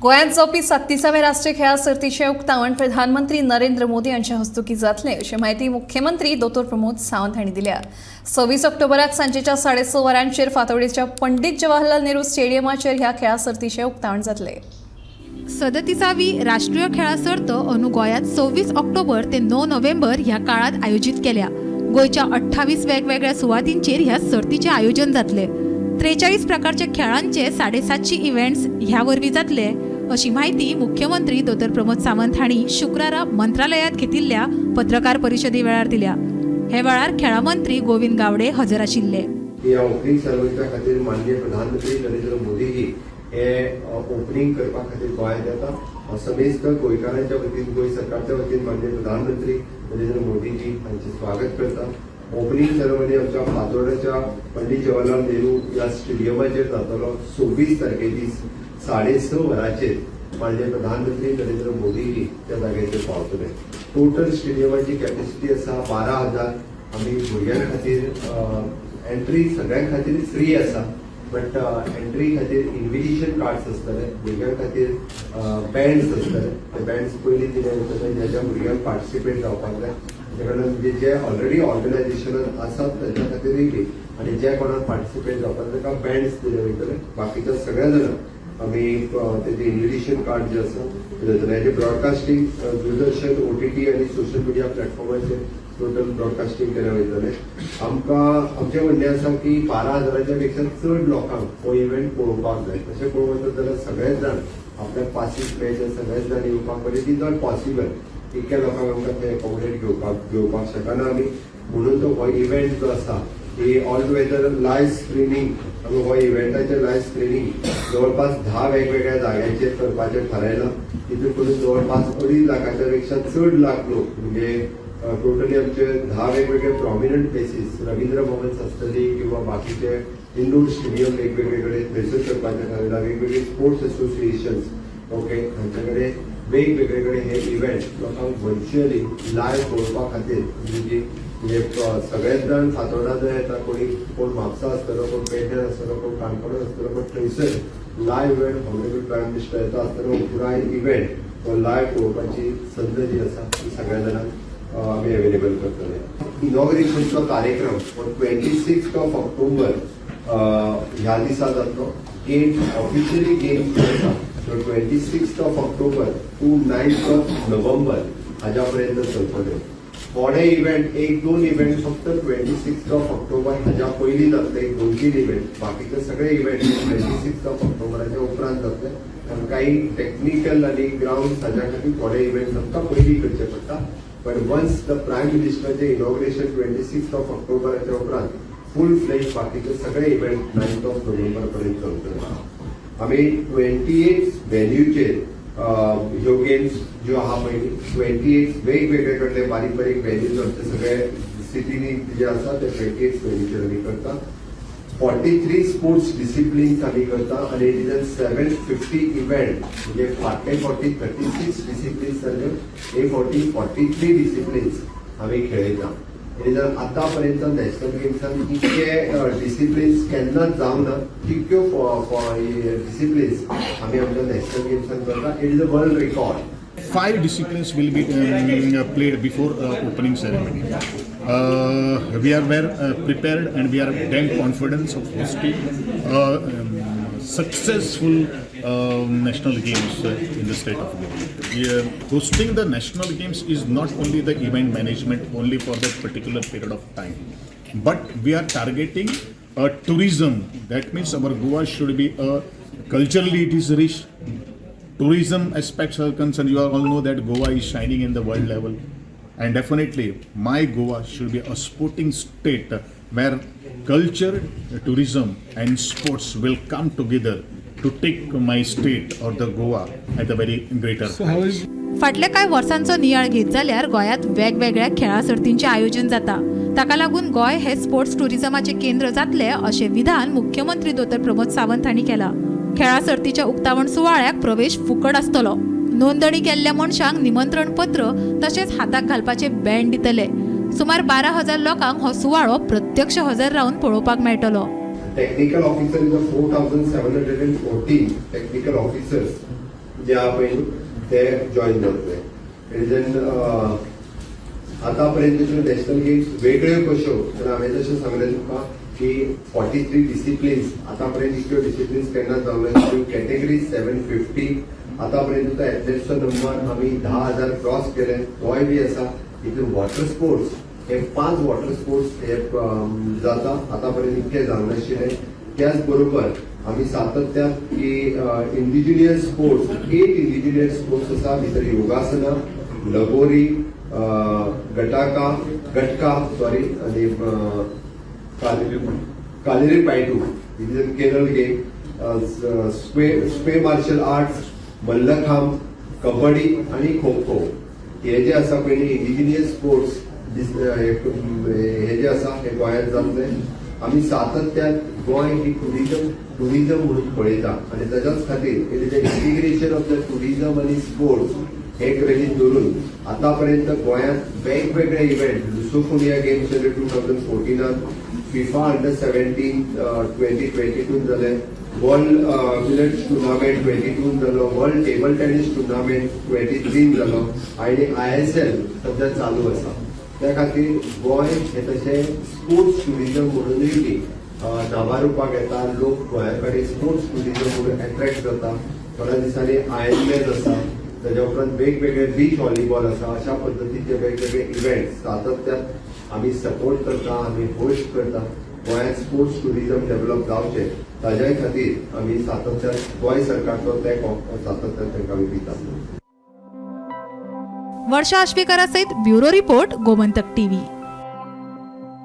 गोंयांत जावपी 37व्या राष्ट्रीय खेळा सर्तीचे उक्तावण प्रधानमंत्री नरेंद्र मोदी यांच्या हस्तुकी जातले अशी माहिती मुख्यमंत्री दोतोर प्रमोद सावंत हांणी दिल्या। 26 ऑक्टोबराक सांजेच्या 6:30 वरांचेर फातोर्डेच्या पंडित जवाहरलाल नेहरू स्टेडियमाचेर ह्या खेळा सर्तीचे उक्तावण जातले। 37वी राष्ट्रीय खेळा सर्त अंदू गोंयांत 26 ऑक्टोबर ते 9 नोव्हेंबर ह्या काळात आयोजित केल्या। गोंयच्या 28 वेगवेगळ्या सुवातींचेर ह्या सर्तीचे आयोजन जातले। 43 प्रकारचे खेळांचे 750 इव्हेंट्स ह्या वरवीं जातले अशी माहिती मुख्यमंत्री दोतोर प्रमोद सावंत हांणी शुक्रारा मंत्रालयात घेतिल्ल्या पत्रकार परिशदे वेळार दिल्या। हे वेळार खेळा मंत्री गोविंद गावडे हजर आशिल्ले। या ओपनिंग सर्वांच्या खातीर माननीय प्रधानमंत्री नरेंद्र मोदी हे ओपनिंग करपा खातीर गोंयांत येता। समेस्त गोंयकारांच्या वतीन गोंय सरकारच्या वतीन माननीय प्रधानमंत्री नरेंद्र मोदीजी हांचे स्वागत करता। ओपनिंग सेरेमनी आमच्या फातोर्डेच्या पंडित जवाहरलाल नेहरू या स्टेडियमाचेर जातलो। 26 तारखे दीस 6:30 वरांचेर माननीय प्रधानमंत्री नरेंद्र मोदीजी त्या जाग्याचेर पावतले। टोटल स्टेडियमाची कॅपॅसिटी आसा 12,000। आमी भुरग्यां खातीर एंट्री सगळ्यां खातीर फ्री आसा, बट एंट्री खातीर इन्विटेशन कार्ड्स आसतले, भुरग्यां खातीर बँड्स आसतले। ते बँड्स पयलीं दिले वयतले ज्या भुरग्यांक पार्टिसिपेट जावपाक जाय। म्हणजे जे ऑलरेडी ऑर्गनायझेशनान आसात तांच्या खातीरय बी आनी जे कोणाक पार्टिसिपेट जावपाक ताका बँड्स दिले वयतले। बाकीच्या सगळ्या जाणांक आमी तेजे इन्विटेशन कार्ड जे आसा हेजे ब्रॉडकास्टिंग दूरदर्शन, OTT आनी सोशल मिडिया प्लॅटफॉर्माचेर टोटल ब्रॉडकास्टिंग केले वयतले। आमकां आमचें म्हणणें आसा की 12,000च्या पेक्षा चड लोकांक हो इव्हेंट पळोवपाक जाय। तशें पळोवंक वचत जाल्यार सगळेच जाण आपल्याक पासीस मेळचे, सगळेच जाण येवपाक बरें इट इज नॉट पॉसिबल। इतक्या लोकांक आमकां ते एकोमोडेट घेवपाक शकना आमी, म्हणून तो हो इव्हेंट जो आसा ही ऑल टुगेदर लायव्ह स्क्रिनींग आमी हो इव्हेंटाचें लायव्ह स्क्रिनींग जवळपास 10 वेगवेगळ्या जाग्यांचेर करपाचें थारायलां। तितून करून जवळपास 2.5 लाखाच्या पेक्षा चड लोक म्हणजे टोटली आमचे 10 वेगवेगळे प्रॉमिनंट प्लेसीस रवींद्र भवन्स आसतली किंवा बाकीचे इंडोर स्टेडियम वेगवेगळे थंयसर करपाचें थारायलां। वेगवेगळे स्पोर्ट्स असोसिएशन्स ओके हांचे कडेन वेगवेगळे हे इव्हेंट लोकांक व्हर्च्युअली लायव्ह पळोवपा खातीर म्हणजे सगळेच जाण फातोर्डा जर येता, कोण म्हापसा आसतलो, कोण पेडण्यां आसतलो, कोण काणकोणां आसतलो, बट थंयसर live event honourable prime minister येता आसतना पुराय इव्हेंट तो लायव्ह पळोवपाची संद जी आसा ती सगळ्या जाणांक आमी अवेलेबल करतले। इनॉग्रेशनचो कार्यक्रम 26 ऑक्टोबर ह्या दिसा जातलो। गेट ऑफिशियली गेट आसा 26 ऑक्टोबर टू 9 नोव्हेंबर हाज्या पर्यंत चलतले। थोडे इव्हेंट 1-2 इव्हेंट फक्त 26 ऑक्टोबर हाज्या पयलीं जातले, 2-3 इव्हेंट। बाकीचे सगळे इव्हेंट 26 ऑक्टोबराच्या उपरांत जातले, कारण काही टेक्निकल आनी ग्राउंड हाज्या खातीर थोडे इव्हेंट आमकां पयलीं करचे पडटा। बट वन्स द प्रायम मिनिस्टरचे इनॉग्रेशन 26 ऑक्टोबराच्या उपरांत फूल फ्लेज बाकीचे सगळे इव्हेंट 9 नोव्हेंबर पर्यंत चलतले। आमी 28 व्हेन्यूचेर ह्यो गेम्स ज्यो आहा पळय 28 वेगवेगळे कडले बारीक बारीक व्हेन्यूज आमचे सगळे सिटीनी जे आसा ते 28 व्हेन्यूचेर आमी करता। 43 स्पोर्ट्स डिसिप्लिन्स आमी करता आनी इट इज 750 इव्हेंट म्हणजे फाटले 36 डिसिप्लिन्स जाल्यो, हे 43 डिसिप्लिन्स आमी खेळयता। आतापर्यंत नॅशनल गेम्सान इतके डिसिप्लिन्स केन्नाच जावंक ना, तितक्यो डिसिप्लिन्स आमी आमच्या नॅशनल गेम्सान करता। It is a world record. 5 disciplines will be played before opening ceremony. We are well prepared and we are damn confident of hosting successful national games in the state of Goa. Hosting the national games is not only the event management only for that particular period of time, but we are targeting tourism. That means our Goa should be culturally it is rich. Tourism aspects are concerned. You all know that Goa is shining in the world level, and definitely my Goa should be a sporting state where culture, tourism and sports will come together to take my state or the Goa at a very greater height. फाटल्या कांय वर्सांचो नियाळ घेत जाल्यार गोंयांत वेगवेगळ्या खेळा सर्तींचे आयोजन जाता। ताका लागून गोंय हे स्पोर्ट्स टुरिझमाचे केंद्र जातले अशें विधान मुख्यमंत्री दोतोर प्रमोद सावंत हांणी केला। खेळा सर्तीच्या उक्तावण सुवाळ्याक प्रवेश फुकट आसतलो। नोंदणी केल्ल्या मनशांक निमंत्रण पत्र तशेंच हाताक घालपाचे बँड दितले। सुमार 12,000 लोकांक हो सुवाळो प्रत्यक्ष हजर रावन पळोवपाक मेळटलो। Technical officer is 4,714 technical officers जे आहा पळय ते जॉईन जातले. आतापर्यंतच्यो नॅशनल गेम्स वेगळ्यो कश्यो तर हांवें जशें सांगलें तुमकां की 43 डिसिप्लिन्स आतापर्यंत इतल्यो डिसिप्लिन्स केन्ना जावंक ना. कॅटेगरी 750 आतापर्यंत एथलेट्सचो नंबर आमी 10,000 क्रॉस केले. गोंय बी आसा हितून वॉटर स्पोर्ट्स हे 5 वॉटर स्पोर्ट्स हे जाता. आतापर्यंत इतके जावंक नाशिल्ले. त्याच बरोबर आम्ही सातत्यात की इंडिजिनियस स्पोर्ट्स 8 इंडिजिनियस स्पोर्ट्स आसा. भितर योगासना, लगोरी, गटका सॉरी आणि कालिरी पायटू केरळ गेम, स्वे मार्शल आर्ट्स, मल्लखांब, कबड्डी आणि खो खो हे जे आसा पयली इंडिजिनियस स्पोर्ट्स हे जे आसा हे गोंयांत जातले. आम्ही सातत्यात गोंय ही टुरिजम म्हणून पळयता आणि त्याच्याच खातीर इंटिग्रेशन ऑफ द टुरिजम आणि स्पोर्ट्स हे क्रेडीट धरून आतापर्यंत गोंयांत वेगवेगळे event Lusofonia games 2014 FIFA under 17 2022 जाले, वर्ल्ड बिलियर्ड्स टुर्नामेंट 22 जालो, वर्ल्ड टेबल टेनिस टुर्नामेंट 23 जालो आणि ISL सध्या चालू आसा. त्या खातीर गोंय हे तशें स्पोर्ट्स टुरिजम म्हणूनय बी नावारूपाक येता. लोक गोंया कडेन स्पोर्ट्स टुरिजम म्हणून अट्रॅक्ट जाता. थोड्या दिसांनी आयर्नमॅन आसा, त्याच्या उपरांत वेगवेगळे बीच व्हॉलीबॉल आसा. अशा पद्दतीचे वेगवेगळे इव्हेंट सातत्यात आमी सपोर्ट करता, आमी होस्ट करता. गोंयांत स्पोर्ट्स टुरिजम डेव्हलप जावचें ताज्या खातीर आमी सातत्यात गोंय सरकारचो तेंको सातत्यात तांकां आमी दिता. वर्षा आश्वेकरा सहित ब्युरो रिपोर्ट गोमंतक टीव्ही.